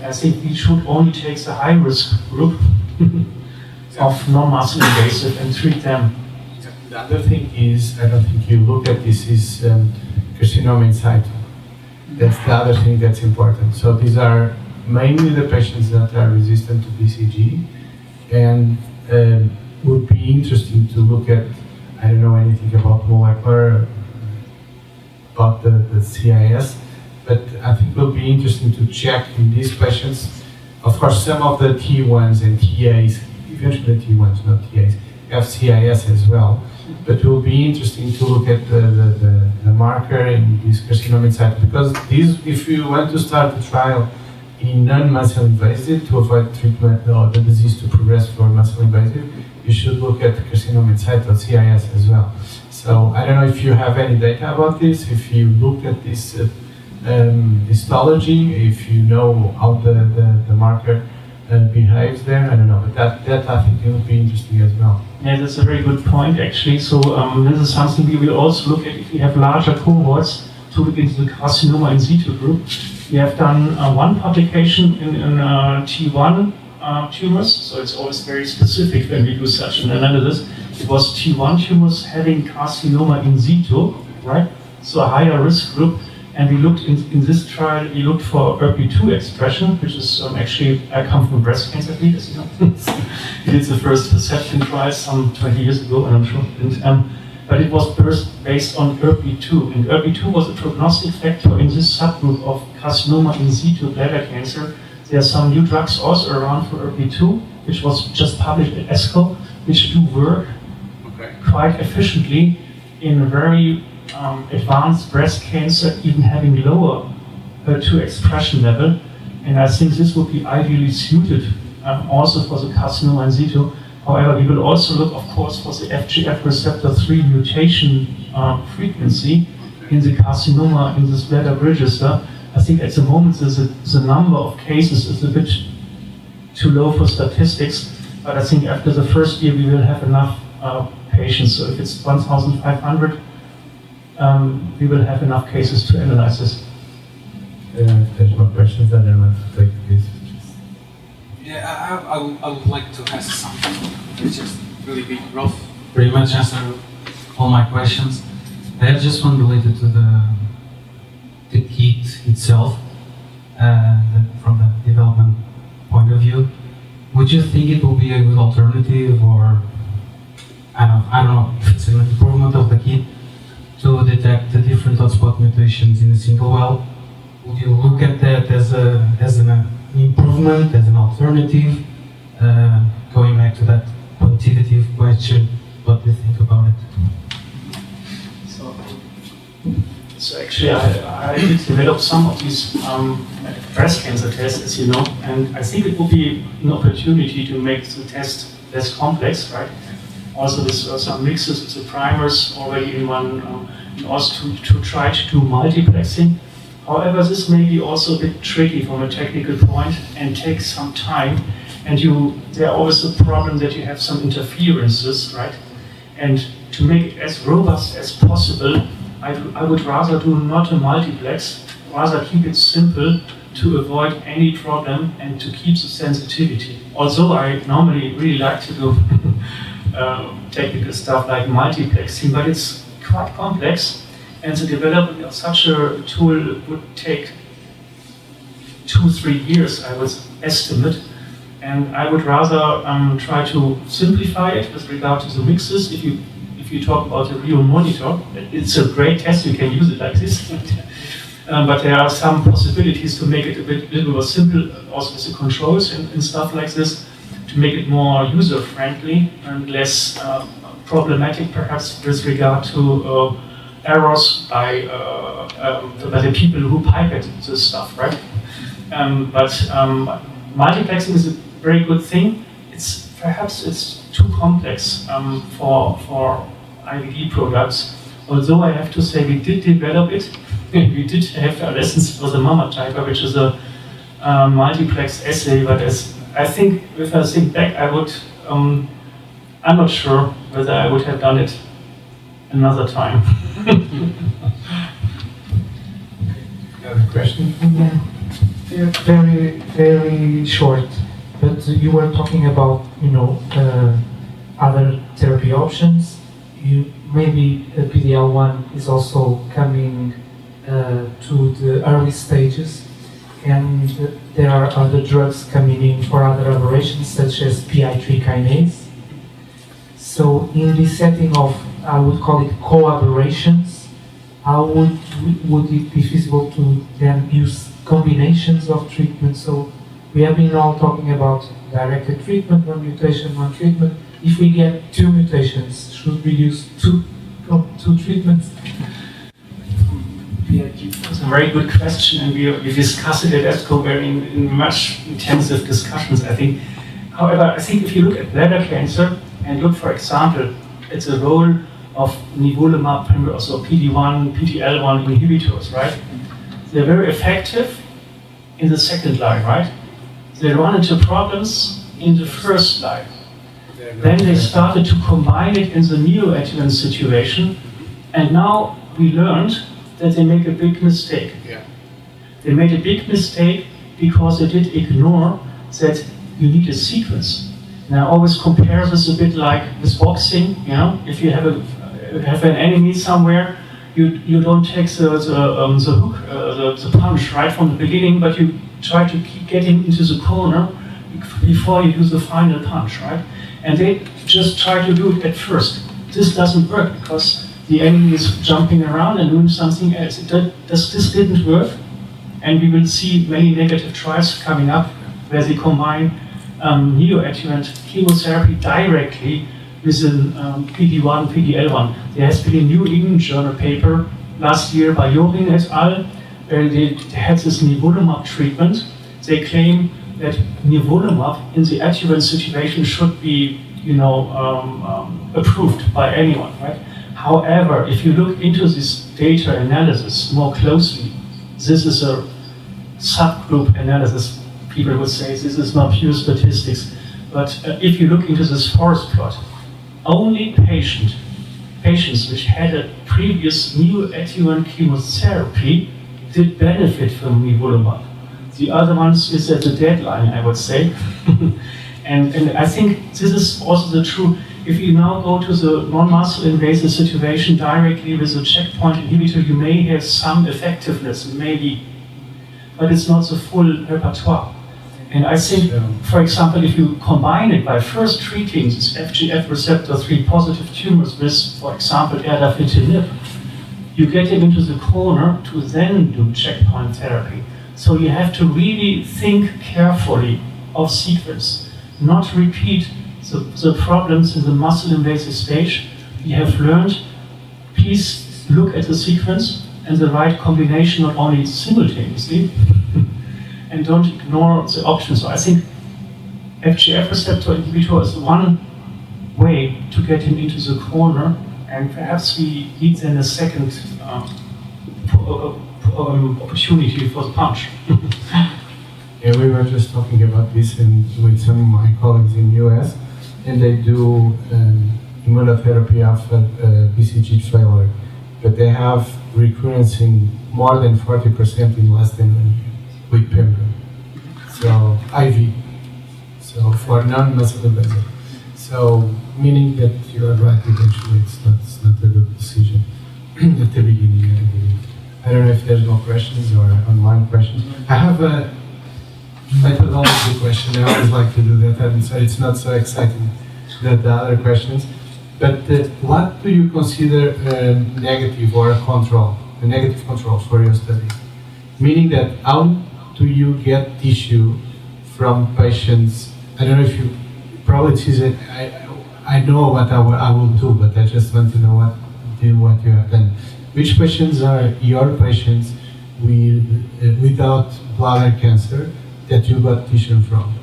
Speaker 1: I think we should only take the high-risk group of non-muscle invasive and treat them.
Speaker 2: The other thing is, I don't think you look at this, is carcinoma in situ. That's the other thing that's important. So these are mainly the patients that are resistant to BCG, and would be interesting to look at, I don't know anything about molecular, about the CIS, but I think it will be interesting to check in these patients. Of course, some of the T1s and TAs, eventually T1s, not TAs, have CIS as well. But it will be interesting to look at the marker in this carcinoma in situ, because if you want to start a trial in non-muscle invasive to avoid treatment or the disease to progress for muscle invasive, you should look at carcinoma in situ, CIS as well. So I don't know if you have any data about this, if you looked at this histology, if you know how the marker behaves there, I don't know, but that I think it would be interesting as well.
Speaker 1: Yeah, that's a very good point, actually. So this is something we will also look at if we have larger cohorts to look into the carcinoma in situ group. We have done one publication in T1 tumors, so it's always very specific when we do such an analysis. It was T1 tumors having carcinoma in situ, right? So a higher risk group. And we looked in this trial, we looked for ERP2 expression, which is actually, I come from breast cancer field, as you know. We did the first perception trial some 20 years ago, and I'm sure. But it was first based on ERP2. And ERP2 was a prognostic factor in this subgroup of carcinoma in situ bladder cancer. There are some new drugs also around for ERP2, which was just published at ESCO, which do work quite efficiently in very advanced breast cancer, even having lower HER2 expression level. And I think this would be ideally suited also for the carcinoma in situ. However, we will also look, of course, for the FGF receptor 3 mutation frequency in the carcinoma in this bladder register. I think at the moment the number of cases is a bit too low for statistics, but I think after the first year we will have enough patients. So if it's 1,500, we will have enough cases to analyze this.
Speaker 2: There's more questions, and then let's take this.
Speaker 5: Yeah, I would like to ask something. It's just really big, Prof. Pretty much answered all my questions. I have just one related to the kit itself, from the development point of view. Would you think it will be a good alternative, or I don't know if it's an improvement of the kit to detect the different hotspot mutations in a single well? Would you look at that as an improvement, as an alternative? Going back to that quantitative question, what do you think about it?
Speaker 1: So actually, I did develop some of these breast cancer tests, as you know, and I think it would be an opportunity to make the test less complex, right? Also, with some mixes with the primers already in one, and also to try to do multiplexing. However, this may be also a bit tricky from a technical point and takes some time. And there are always a problem that you have some interferences, right? And to make it as robust as possible, I would rather do not a multiplex, rather keep it simple to avoid any problem and to keep the sensitivity. Although I normally really like to do technical stuff like multiplexing, but it's quite complex, and the development of such a tool would take 2-3 years, I would estimate. And I would rather try to simplify it with regard to the mixes. If you talk about the Uromonitor, it's a great test, you can use it like this. But there are some possibilities to make it a little more simple, also with the controls and stuff like this, to make it more user-friendly and less problematic, perhaps, with regard to errors by the people who pipette this stuff, right? But multiplexing is a very good thing. Perhaps it's too complex for IVD products. Although I have to say we did develop it. We did have our lessons for the Mama typer, which is a multiplex assay. But I think, if I think back, I'm not sure whether I would have done it another time.
Speaker 2: Another question?
Speaker 4: Yeah, very, very short. But you were talking about, other therapy options. Maybe PDL1 is also coming to the early stages, and there are other drugs coming in for other aberrations, such as PI3 kinase. So in the setting of, I would call it co-aberrations, how would it be feasible to then use combinations of treatment? So we have been all talking about directed treatment, one mutation, one treatment. If we get 2 mutations, should we use two treatments?
Speaker 1: That's a very good question, and we discussed it at ESCO very in much intensive discussions, I think. However, I think if you look at bladder cancer and look, for example, at the role of nivolumab, also PD-1, PD-L1 inhibitors, right? They're very effective in the second line, right? They run into problems in the first line. Then they started to combine it in the neoadjuvant situation, and now we learned that they make a big mistake.
Speaker 2: Yeah.
Speaker 1: They made a big mistake because they did ignore that you need a sequence. And I always compare this a bit like with boxing. You know, if you have an enemy somewhere, you don't take the hook, the punch right from the beginning, but you try to keep getting into the corner before you do the final punch, right? And they just try to do it at first. This doesn't work because the enemy is jumping around and doing something else. This didn't work, and we will see many negative trials coming up where they combine neoadjuvant chemotherapy directly with an PD-1, PD-L1. There has been a New England Journal paper last year by Jorin et al. Where they had this nivolumab treatment. They claim that nivolumab in the adjuvant situation should be, approved by anyone, right? However, if you look into this data analysis more closely, this is a subgroup analysis. People would say this is not pure statistics, but if you look into this forest plot, only patients which had a previous neoadjuvant chemotherapy did benefit from nivolumab. The other ones is at the deadline, I would say. and I think this is also the true. If you now go to the non-muscle invasive situation directly with a checkpoint inhibitor, you may have some effectiveness, maybe, but it's not the full repertoire. And I think, for example, if you combine it by first treating these FGF receptor 3 positive tumors with, for example, erdafitinib, you get them into the corner to then do checkpoint therapy. So you have to really think carefully of sequence, not repeat the problems in the muscle invasive stage. We have learned, please look at the sequence and the right combination, not only simultaneously, and don't ignore the options. So I think FGF receptor inhibitor is one way to get him into the corner, and perhaps we need then a second opportunity for the punch.
Speaker 2: Yeah, we were just talking about this with some of my colleagues in the US, and they do immunotherapy after BCG failure, but they have recurrence in more than 40% in less than 1 year with pembro. So IV, so for non-muscle invasive. So meaning that you are right, eventually it's not a good decision at the beginning, I believe. I don't know if there's more questions or online questions. I have a methodology question. I always like to do that, and so it's not so exciting that the other questions. But what do you consider negative or a negative control for your study? Meaning that how do you get tissue from patients? I don't know if you probably see it. I know what I will do, but I just want to know what you have done. Which patients are your patients without bladder cancer that you got tissue from?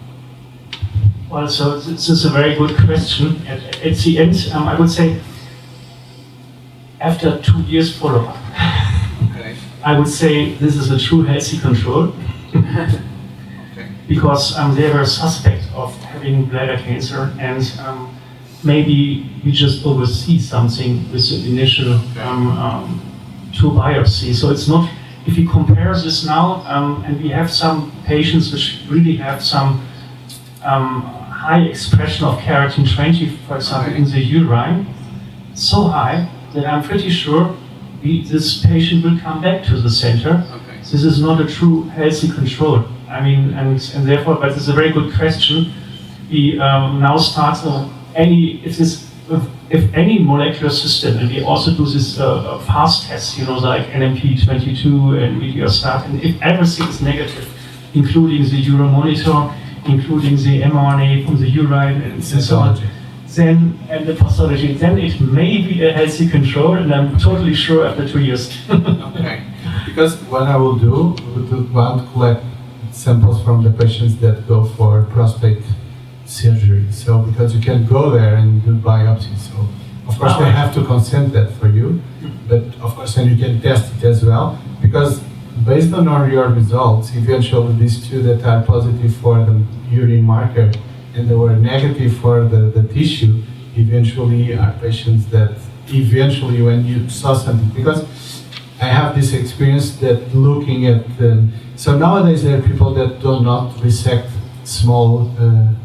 Speaker 1: Well, so this is a very good question. At the end, I would say after 2 years follow-up,
Speaker 2: Okay.
Speaker 1: I would say this is a true healthy control.
Speaker 2: Okay.
Speaker 1: Because they were suspect of having bladder cancer, and maybe we just oversee something with the initial two biopsy. So it's not, if you compare this now, and we have some patients which really have some high expression of keratin 20, for example, in the urine, so high that I'm pretty sure this patient will come back to the center.
Speaker 2: Okay.
Speaker 1: This is not a true healthy control. I mean, and therefore, but it's a very good question. We now start if any molecular system, and we also do this fast tests, like NMP22 and Mediostat, and if everything is negative, including the Uromonitor, including the mRNA from the urine and so on, then, and the pathology, then it may be a healthy control, and I'm totally sure after 2 years.
Speaker 2: Okay. Because what I will do, I'll collect samples from the patients that go for prostate surgery. So because you can go there and do biopsy. So of course they have to consent that for you, but of course then you can test it as well. Because based on your results, eventually these two that are positive for the urine marker and they were negative for the tissue, eventually are patients that eventually when you saw something, because I have this experience that looking at so nowadays there are people that do not resect small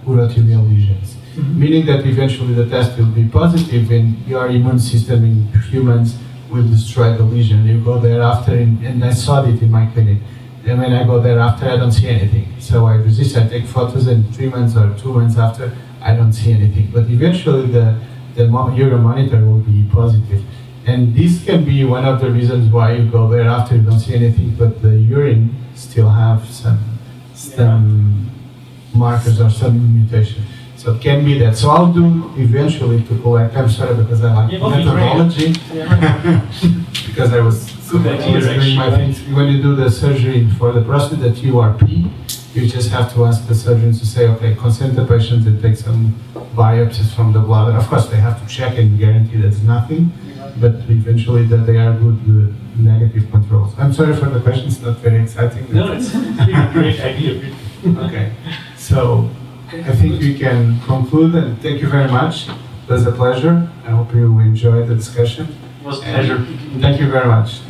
Speaker 2: urothelial lesions. Meaning that eventually the test will be positive and your immune system in humans will destroy the lesion. You go there after, and I saw it in my clinic. And when I go there after, I don't see anything. So I resist, I take photos, and 3 months or 2 months after, I don't see anything. But eventually the Uromonitor will be positive. And this can be one of the reasons why you go there after you don't see anything, but the urine still have some markers or some mutation. So it can be that. So I'll do eventually to collect. I'm sorry because I like methodology. Because I was doing my things. When you do the surgery for the prostate, the TURP, you just have to ask the surgeon to say, okay, consent the patient and take some biopsies from the bladder. Of course, they have to check and guarantee there's nothing, but eventually that they are good negative controls. I'm sorry for the question. It's not very exciting.
Speaker 1: No, it's a great idea.
Speaker 2: Okay, so I think we can conclude, and thank you very much. It was a pleasure. I hope you enjoyed the discussion.
Speaker 1: It was a pleasure.
Speaker 2: Thank you very much.